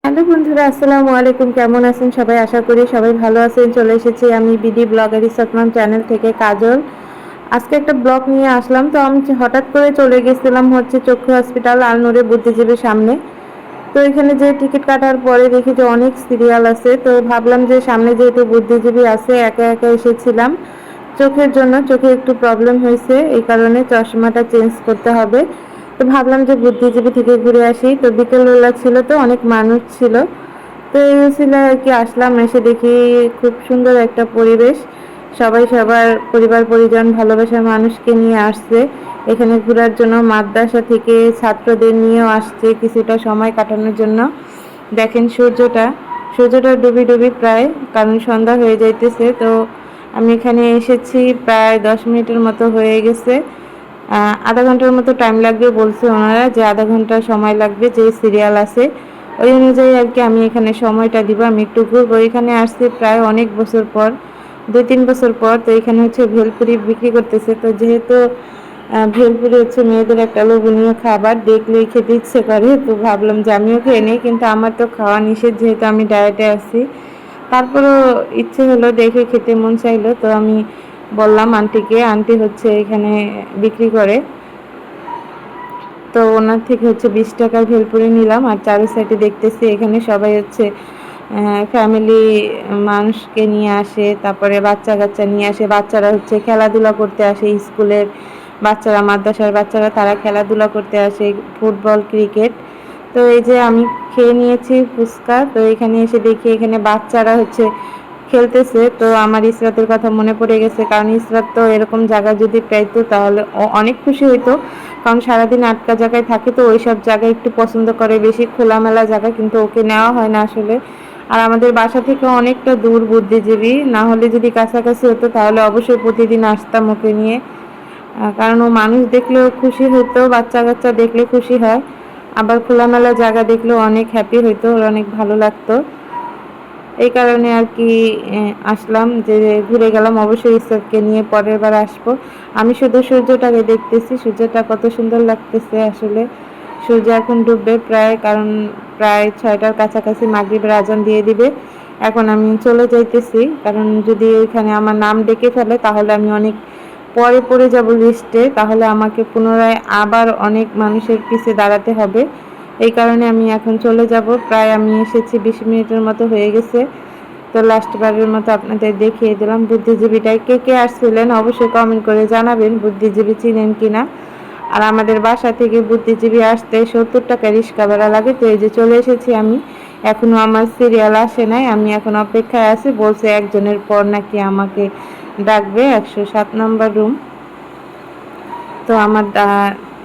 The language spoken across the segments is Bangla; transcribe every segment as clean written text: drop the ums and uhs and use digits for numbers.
হ্যালো বন্ধুরা, আসসালামু আলাইকুম। কেমন আছেন সবাই? আশা করি সবাই ভালো আছেন। চলে এসেছি আমি বিডি ব্লগার ইসলাম চ্যানেল থেকে কাজল। আজকে একটা ব্লগ নিয়ে আসলাম। তো আমি হঠাৎ করে চলে গেছিলাম হচ্ছে চক্ষু হসপিটাল আলনুরে বুদ্ধিজীবীর সামনে। তো এখানে যে টিকিট কাটার পরে দেখি যে অনেক সিরিয়াল আছে। তো ভাবলাম যে সামনে যেহেতু বুদ্ধিজীবী আছে, একা একা এসেছিলাম চোখের জন্য। চোখে একটু প্রবলেম হয়েছে, এই কারণে চশমাটা চেঞ্জ করতে হবে। তো ভাবলাম যে বুদ্ধিজীবী থেকে ঘুরে আসি। তো বিকেলবেলা ছিল, তো অনেক মানুষ ছিল। তো এই ছিল আর কি, আসলাম, এসে দেখি খুব সুন্দর একটা পরিবেশ। সবাই সবার পরিবার পরিজন ভালোবাসার মানুষকে নিয়ে আসছে এখানে ঘোরার জন্য। মাদ্রাসা থেকে ছাত্রদের নিয়েও আসছে কিছুটা সময় কাটানোর জন্য। দেখেন সূর্যটা ডুবি ডুবি প্রায়, কারণ সন্ধ্যা হয়ে যাইতেছে। তো আমি এখানে এসেছি প্রায় 10 মিনিটের মতো হয়ে গেছে। আধা ঘন্টার মতো টাইম লাগবে বলছে ওনারা, যে আধা ঘন্টা সময় লাগবে, যে সিরিয়াল আছে ওই অনুযায়ী আর কি আমি এখানে সময়টা দিব। আমি একটু ঘুরবো। এখানে আসছি প্রায় অনেক বছর পর, 2-3 বছর পর। তো এখানে হচ্ছে ভেলপুরি বিক্রি করতেছে। তো যেহেতু ভেলপুরি হচ্ছে মেয়েদের একটা লোভনীয় খাবার, দেখলেই খেতে ইচ্ছে করে। তো ভাবলাম যে আমিও খেয়ে নিই, কিন্তু আমার তো খাওয়া নিষেধ, যেহেতু আমি ডায়েটে আছি। তারপরও ইচ্ছে হলো, দেখে খেতে মন চাইলো। তো আমি বললাম আন্টিকে, আন্টি হচ্ছে এখানে বিক্রি করে। তো ওনার থেকে হচ্ছে 20 টাকার ভেলপুরি নিলাম। আর চারি সাইডে দেখতেছি এখানে সবাই হচ্ছে ফ্যামিলি মানুষকে নিয়ে আসে, তারপরে বাচ্চা কাচ্চা নিয়ে আসে। বাচ্চারা হচ্ছে খেলাধুলা করতে আসে, স্কুলের বাচ্চারা, মাদ্রাসার বাচ্চারা, তারা খেলাধুলা করতে আসে, ফুটবল, ক্রিকেট। তো এই যে আমি খেয়ে নিয়েছি ফুচকা। তো এখানে এসে দেখি এখানে বাচ্চারা হচ্ছে খেলতেছে। তো আমার ইসরাতের কথা মনে পড়ে গেছে, কারণ ইসরাত তো এরকম জায়গা যদি পেতো তাহলে অনেক খুশি হইতো। কারণ সারাদিন আটকা জায়গায় থাকে, তো ওই সব জায়গায় একটু পছন্দ করে, বেশি খোলামেলা জায়গা, কিন্তু ওকে নেওয়া হয় না আসলে। আর আমাদের বাসা থেকে অনেকটা দূর বুদ্ধিজীবী, না হলে যদি কাছাকাছি হতো তাহলে অবশ্যই প্রতিদিন আসতাম ওকে নিয়ে। কারণ ও মানুষ দেখলেও খুশি হতো, বাচ্চা কাচ্চা দেখলে খুশি হয়, আবার খোলামেলা জায়গা দেখলেও অনেক হ্যাপি হইতো, ওর অনেক ভালো লাগতো। এই কারণে আর কি আসলাম, যে ঘুরে গেলাম। অবশ্যই ইসরাতকে নিয়ে পরের বার আসবো। আমি শুধু সূর্যটাকে দেখতেছি, সূর্যটা কত সুন্দর লাগতেছে আসলে। সূর্য এখন ডুববে প্রায়, কারণ প্রায় 6টার কাছাকাছি মাগরিবের আজান দিয়ে দিবে। এখন আমি চলে যাইতেছি, কারণ যদি ওইখানে আমার নাম ডেকে ফেলে তাহলে আমি অনেক পরে পড়ে যাব লিস্টে, তাহলে আমাকে পুনরায় আবার অনেক মানুষের পিছে দাঁড়াতে হবে। এই কারণে আমি এখন চলে যাব। প্রায় আমি এসেছি 20 মিনিটের মতো হয়ে গেছে। তো লাস্ট বারের মতো আপনাদের দেখিয়ে দিলাম বুদ্ধিজীবীটাই। কে কে আসছিলেন অবশ্যই কমেন্ট করে জানাবেন, বুদ্ধিজীবী চিনেন কিনা। আর আমাদের বাসা থেকে বুদ্ধিজীবী আসতে 70 টাকা রিক্সা ভাড়া লাগে। তো এই যে চলে এসেছি আমি, এখনো আমার সিরিয়াল আসে নাই, আমি এখন অপেক্ষায় আছি। বলছে একজনের পর নাকি আমাকে ডাকবে, 107 নম্বর রুম। তো আমার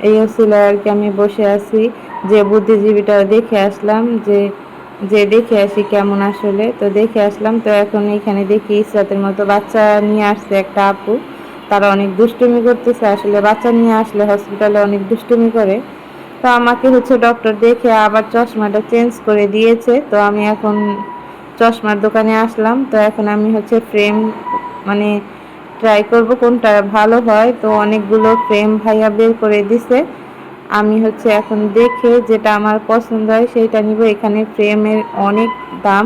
এই ছিল আর কি, আমি বসে আছি, যে বুদ্ধিজীবীটা দেখে আসলাম, যে যে দেখে আসি কেমন আসলে। তো দেখে আসলাম। তো এখন এখানে দেখি ইসরাতের মতো বাচ্চা নিয়ে আসছে একটা আপু, তারা অনেক দুষ্টুমি করতেছে। আসলে বাচ্চা নিয়ে আসলে হসপিটালে অনেক দুষ্টুমি করে। তো আমাকে হচ্ছে ডক্টর দেখে আবার চশমাটা চেঞ্জ করে দিয়েছে। তো আমি এখন চশমার দোকানে আসলাম। তো এখন আমি হচ্ছে ফ্রেম, মানে ট্রাই করব কোনটা ভালো হয়। তো অনেকগুলো ফ্রেম ভাইয়া বের করে দিছে। আমি হচ্ছে এখন দেখে যেটা আমার পছন্দ হয় সেইটা নিব। এখানে ফ্রেমের অনেক দাম,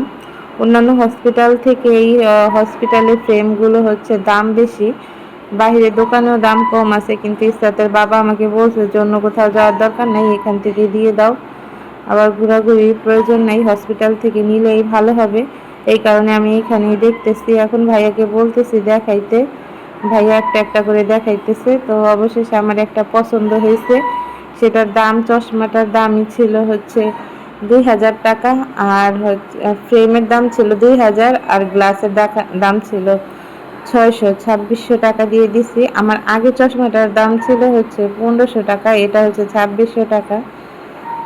অন্যান্য হসপিটাল থেকে এই হসপিটালের ফ্রেমগুলো হচ্ছে দাম বেশি। বাহিরের দোকানেও দাম কম আছে, কিন্তু ইসরাতের বাবা আমাকে বলছে যে অন্য কোথাও যাওয়ার দরকার নেই, এখান থেকে দিয়ে দাও, আবার ঘোরাঘুরির প্রয়োজন নেই, হসপিটাল থেকে নিলেই ভালো হবে। এই কারণে আমি এখানেই দেখতেছি। এখন ভাইয়াকে বলতেছি দেখাইতে, ভাইয়া একটা একটা করে দেখাইতেছে। তো অবশেষে আমার একটা পছন্দ হয়েছে। সেটার দাম, চশমাটার দামই ছিল হচ্ছে 2000 টাকা। আর হচ্ছে ফ্রেমের দাম ছিল 2000, আর গ্লাসের দাম ছিল 2600 দিয়ে দিছি। আমার আগে চশমাটার দাম ছিল হচ্ছে 1500 টাকা, এটা হচ্ছে 2600 টাকা।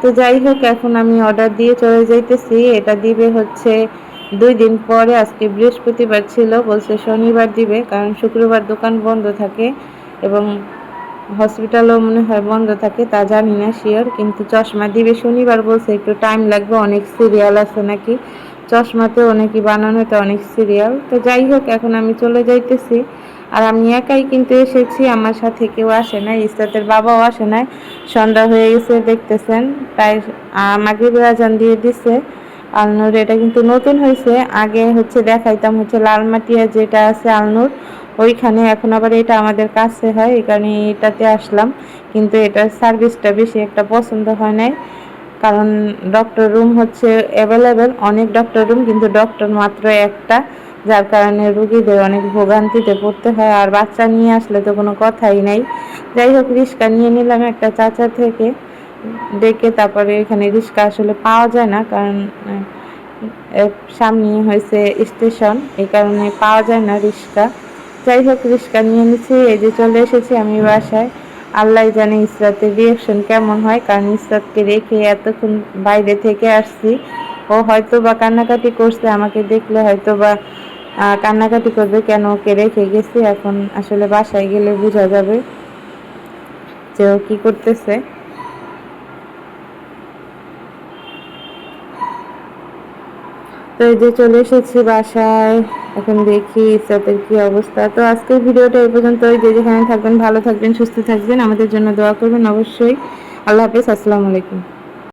তো যাই হোক, এখন আমি অর্ডার দিয়ে চলে যাইতেছি। এটা দিবে হচ্ছে 2 দিন পরে। আজকে বৃহস্পতিবার ছিল, বলছে শনিবার দিবে, কারণ শুক্রবার দোকান বন্ধ থাকে এবং হসপিটালও মনে হয় বন্ধ থাকে, তা জানি না শিওর। কিন্তু চশমা দিবে শনিবার বলছে, একটু টাইম লাগবে, অনেক সিরিয়াল আছে নাকি চশমাতেও, নাকি বানানোতে অনেক সিরিয়াল। তো যাই হোক, এখন আমি চলে যাইতেছি। আর আমি একাই কিন্তু এসেছি, আমার সাথে কেউ আসে নাই, ইসরাতের বাবাও আসে নাই। সন্ধ্যা হয়ে গেছে দেখতেছেন, প্রায় মাগরিবের আজান দিয়ে দিছে। আলনুর এটা কিন্তু নতুন হয়েছে, আগে হচ্ছে দেখাইতাম হচ্ছে লালমাটিয়া যেটা আছে আলনুর ওইখানে, এখন আবার এটা আমাদের কাছে হয়, এই কারণে এটাতে আসলাম। কিন্তু এটার সার্ভিসটা বেশি একটা পছন্দ হয় নাই, কারণ ডক্টর রুম হচ্ছে অ্যাভেলেবেল, অনেক ডক্টর রুম কিন্তু ডক্টর মাত্র একটা, যার কারণে রুগীদের অনেক ভোগান্তিতে পড়তে হয়। আর বাচ্চা নিয়ে আসলে তো কোনো কথাই নাই। যাই হোক, রিক্সা নিয়ে নিলাম একটা চাচা থেকে ডেকে, তারপরে এখানে রিক্সা আসলে পাওয়া যায় না, কারণ সামনে হয়েছে স্টেশন, এই কারণে পাওয়া যায় না রিক্সা। যাই হোক, রিক্সা নিয়ে নিচ্ছি, এই যে চলে এসেছি আমি বাসায়। আল্লাহ জানে ইসরাতের রিয়াকশন কেমন হয়, কারণ ইসরাতকে রেখে এতক্ষণ বাইরে থেকে আসছি। ও হয়তো বা কান্নাকাটি করছে, আমাকে দেখলে হয়তো বা কান্নাকাটি করবে, কেন ওকে রেখে গেছি। এখন আসলে বাসায় গেলে বোঝা যাবে যে ও কী করতেছে। তো এই যে চলে এসেছি বাসায়, এখন দেখি ইসরাতের কি অবস্থা। তো আজকের ভিডিওটা এই পর্যন্তই। যে যেখানে থাকবেন ভালো থাকবেন, সুস্থ থাকবেন, আমাদের জন্য দোয়া করবেন অবশ্যই। আল্লাহ হাফেজ, আসসালামু আলাইকুম।